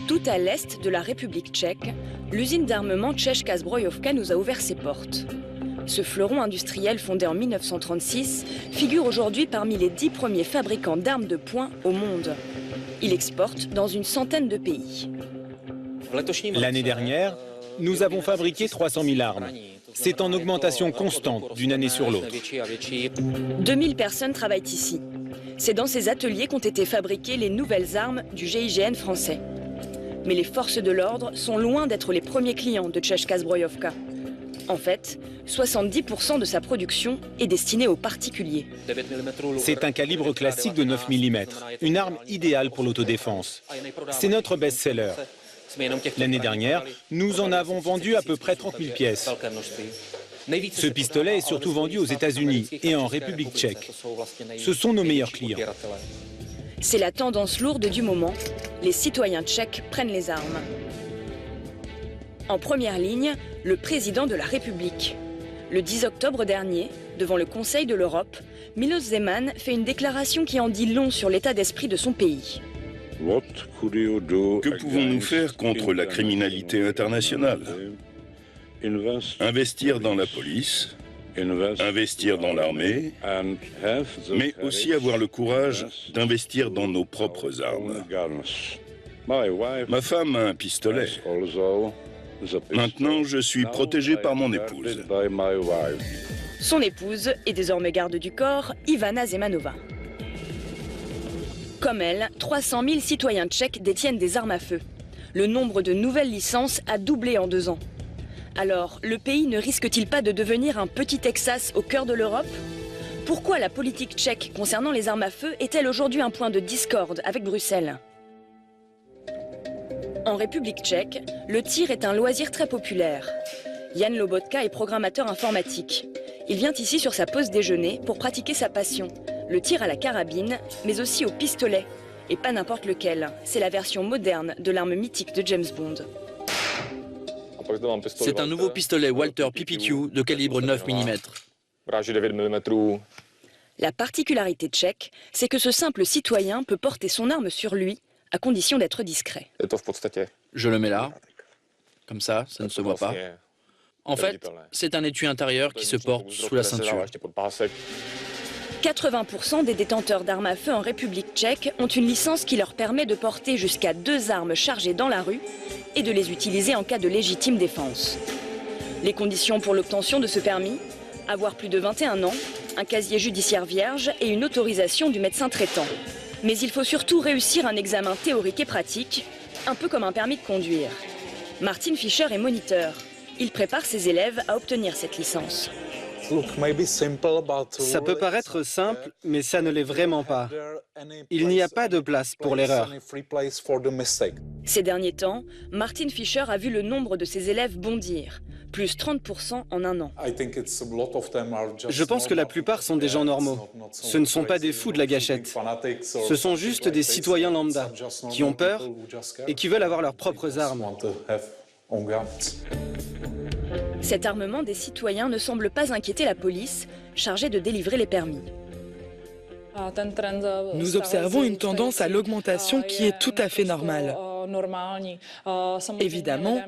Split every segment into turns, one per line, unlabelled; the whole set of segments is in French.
Tout à l'est de la République tchèque, l'usine d'armement Česká zbrojovka nous a ouvert ses portes. Ce fleuron industriel fondé en 1936 figure aujourd'hui parmi les 10 premiers fabricants d'armes de poing au monde. Il exporte dans une centaine de pays.
L'année dernière, nous avons fabriqué 300 000 armes. C'est en augmentation constante d'une année sur l'autre.
2000 personnes travaillent ici. C'est dans ces ateliers qu'ont été fabriquées les nouvelles armes du GIGN français. Mais les forces de l'ordre sont loin d'être les premiers clients de Česká zbrojovka. En fait, 70% de sa production est destinée aux particuliers.
C'est un calibre classique de 9 mm, une arme idéale pour l'autodéfense. C'est notre best-seller. L'année dernière, nous en avons vendu à peu près 30 000 pièces. Ce pistolet est surtout vendu aux États-Unis et en République tchèque. Ce sont nos meilleurs clients.
C'est la tendance lourde du moment. Les citoyens tchèques prennent les armes. En première ligne, le président de la République. Le 10 octobre dernier, devant le Conseil de l'Europe, Miloš Zeman fait une déclaration qui en dit long sur l'état d'esprit de son pays.
Que pouvons-nous faire contre la criminalité internationale? Investir dans la police, investir dans l'armée, mais aussi avoir le courage d'investir dans nos propres armes. Ma femme a un pistolet. Maintenant, je suis protégé par mon épouse.
Son épouse est désormais garde du corps, Ivana Zemanova. Comme elle, 300 000 citoyens tchèques détiennent des armes à feu. Le nombre de nouvelles licences a doublé en 2 ans. Alors, le pays ne risque-t-il pas de devenir un petit Texas au cœur de l'Europe? Pourquoi la politique tchèque concernant les armes à feu est-elle aujourd'hui un point de discorde avec Bruxelles? En République tchèque, le tir est un loisir très populaire. Jan Lobotka est programmateur informatique. Il vient ici sur sa pause déjeuner pour pratiquer sa passion, le tir à la carabine, mais aussi au pistolet. Et pas n'importe lequel, c'est la version moderne de l'arme mythique de James Bond.
C'est un nouveau pistolet Walther PPQ de calibre 9 mm.
La particularité tchèque, c'est que ce simple citoyen peut porter son arme sur lui, à condition d'être discret.
Je le mets là, comme ça ne se voit pas. En fait, c'est un étui intérieur qui se porte sous la ceinture.
80% des détenteurs d'armes à feu en République tchèque ont une licence qui leur permet de porter jusqu'à 2 armes chargées dans la rue et de les utiliser en cas de légitime défense. Les conditions pour l'obtention de ce permis: avoir plus de 21 ans, un casier judiciaire vierge et une autorisation du médecin traitant. Mais il faut surtout réussir un examen théorique et pratique, un peu comme un permis de conduire. Martin Fischer est moniteur. Il prépare ses élèves à obtenir cette licence.
Ça peut paraître simple, mais ça ne l'est vraiment pas. Il n'y a pas de place pour l'erreur.
Ces derniers temps, Martin Fischer a vu le nombre de ses élèves bondir, plus 30% en 1 an.
Je pense que la plupart sont des gens normaux. Ce ne sont pas des fous de la gâchette. Ce sont juste des citoyens lambda qui ont peur et qui veulent avoir leurs propres armes.
Cet armement des citoyens ne semble pas inquiéter la police, chargée de délivrer les permis.
Nous observons une tendance à l'augmentation qui est tout à fait normale. Évidemment,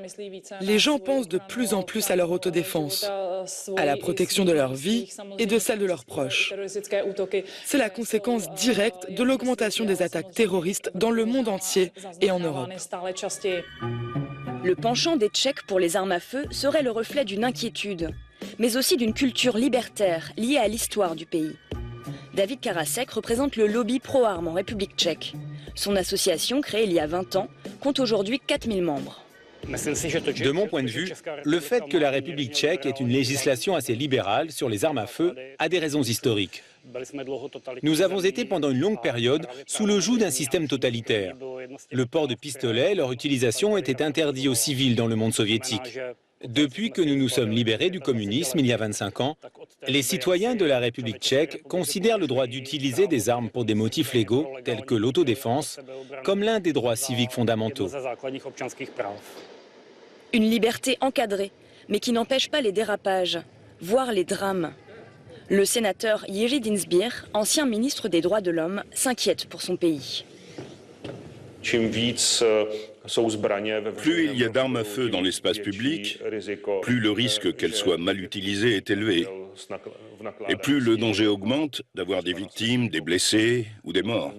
les gens pensent de plus en plus à leur autodéfense, à la protection de leur vie et de celle de leurs proches. C'est la conséquence directe de l'augmentation des attaques terroristes dans le monde entier et en Europe.
Le penchant des Tchèques pour les armes à feu serait le reflet d'une inquiétude, mais aussi d'une culture libertaire liée à l'histoire du pays. David Karasek représente le lobby pro-armes en République tchèque. Son association, créée il y a 20 ans, compte aujourd'hui 4000 membres.
De mon point de vue, le fait que la République tchèque ait une législation assez libérale sur les armes à feu a des raisons historiques. Nous avons été pendant une longue période sous le joug d'un système totalitaire. Le port de pistolet, leur utilisation était interdit aux civils dans le monde soviétique. Depuis que nous nous sommes libérés du communisme il y a 25 ans, les citoyens de la République tchèque considèrent le droit d'utiliser des armes pour des motifs légaux, tels que l'autodéfense, comme l'un des droits civiques fondamentaux.
Une liberté encadrée, mais qui n'empêche pas les dérapages, voire les drames. Le sénateur Jiří Dienstbier, ancien ministre des Droits de l'Homme, s'inquiète pour son pays.
Plus il y a d'armes à feu dans l'espace public, plus le risque qu'elles soient mal utilisées est élevé. Et plus le danger augmente d'avoir des victimes, des blessés ou des morts.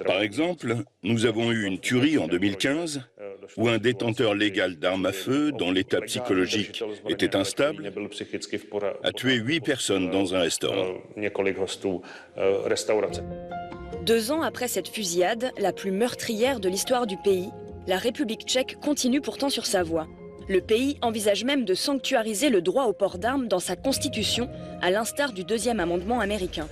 Par exemple, nous avons eu une tuerie en 2015 où un détenteur légal d'armes à feu, dont l'état psychologique était instable, a tué 8 personnes dans un restaurant.
2 ans après cette fusillade, la plus meurtrière de l'histoire du pays, la République tchèque continue pourtant sur sa voie. Le pays envisage même de sanctuariser le droit au port d'armes dans sa constitution, à l'instar du 2e amendement américain.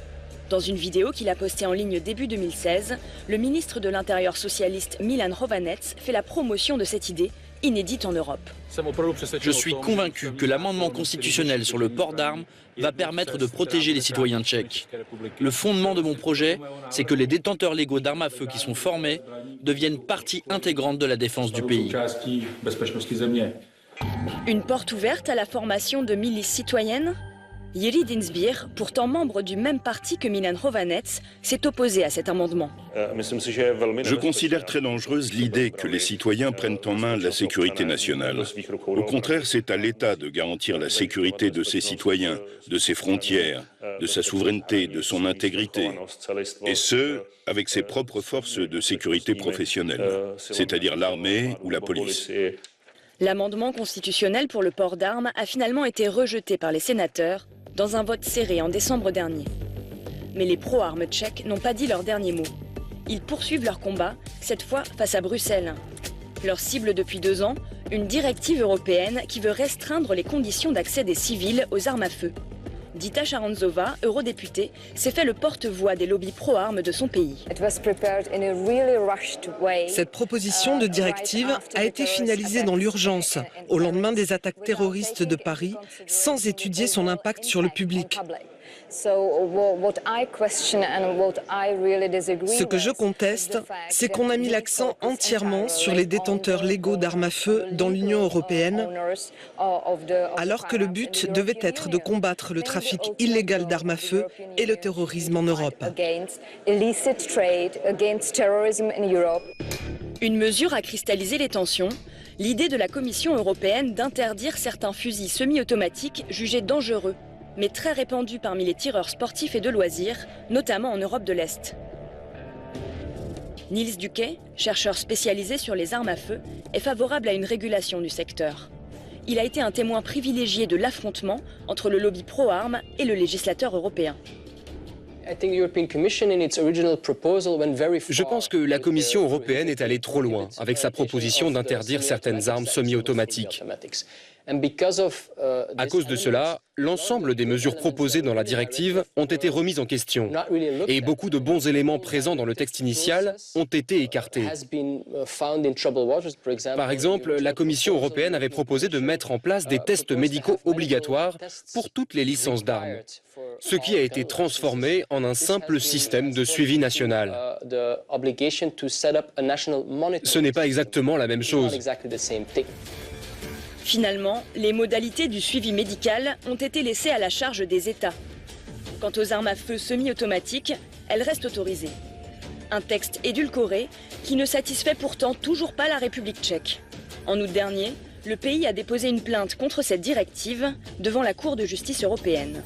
Dans une vidéo qu'il a postée en ligne début 2016, le ministre de l'Intérieur socialiste Milan Chovanec fait la promotion de cette idée, inédite en Europe.
Je suis convaincu que l'amendement constitutionnel sur le port d'armes va permettre de protéger les citoyens tchèques. Le fondement de mon projet, c'est que les détenteurs légaux d'armes à feu qui sont formés deviennent partie intégrante de la défense du pays.
Une porte ouverte à la formation de milices citoyennes ? Jiří Dienstbier, pourtant membre du même parti que Milan Chovanec, s'est opposé à cet amendement.
Je considère très dangereuse l'idée que les citoyens prennent en main la sécurité nationale. Au contraire, c'est à l'État de garantir la sécurité de ses citoyens, de ses frontières, de sa souveraineté, de son intégrité. Et ce, avec ses propres forces de sécurité professionnelles, c'est-à-dire l'armée ou la police.
L'amendement constitutionnel pour le port d'armes a finalement été rejeté par les sénateurs dans un vote serré en décembre dernier. Mais les pro-armes tchèques n'ont pas dit leur dernier mot. Ils poursuivent leur combat, cette fois face à Bruxelles. Leur cible depuis 2 ans, une directive européenne qui veut restreindre les conditions d'accès des civils aux armes à feu. Dita Charanzova, eurodéputée, s'est fait le porte-voix des lobbies pro-armes de son pays.
Cette proposition de directive a été finalisée dans l'urgence, au lendemain des attaques terroristes de Paris, sans étudier son impact sur le public. Ce que je conteste, c'est qu'on a mis l'accent entièrement sur les détenteurs légaux d'armes à feu dans l'Union européenne, alors que le but devait être de combattre le trafic illégal d'armes à feu et le terrorisme en Europe.
Une mesure a cristallisé les tensions, l'idée de la Commission européenne d'interdire certains fusils semi-automatiques jugés dangereux, mais très répandue parmi les tireurs sportifs et de loisirs, notamment en Europe de l'Est. Niels Duquet, chercheur spécialisé sur les armes à feu, est favorable à une régulation du secteur. Il a été un témoin privilégié de l'affrontement entre le lobby pro-armes et le législateur européen.
Je pense que la Commission européenne est allée trop loin avec sa proposition d'interdire certaines armes semi-automatiques. À cause de cela, l'ensemble des mesures proposées dans la directive ont été remises en question et beaucoup de bons éléments présents dans le texte initial ont été écartés. Par exemple, la Commission européenne avait proposé de mettre en place des tests médicaux obligatoires pour toutes les licences d'armes, ce qui a été transformé en un simple système de suivi national. Ce n'est pas exactement la même chose.
Finalement, les modalités du suivi médical ont été laissées à la charge des États. Quant aux armes à feu semi-automatiques, elles restent autorisées. Un texte édulcoré qui ne satisfait pourtant toujours pas la République tchèque. En août dernier, le pays a déposé une plainte contre cette directive devant la Cour de justice européenne.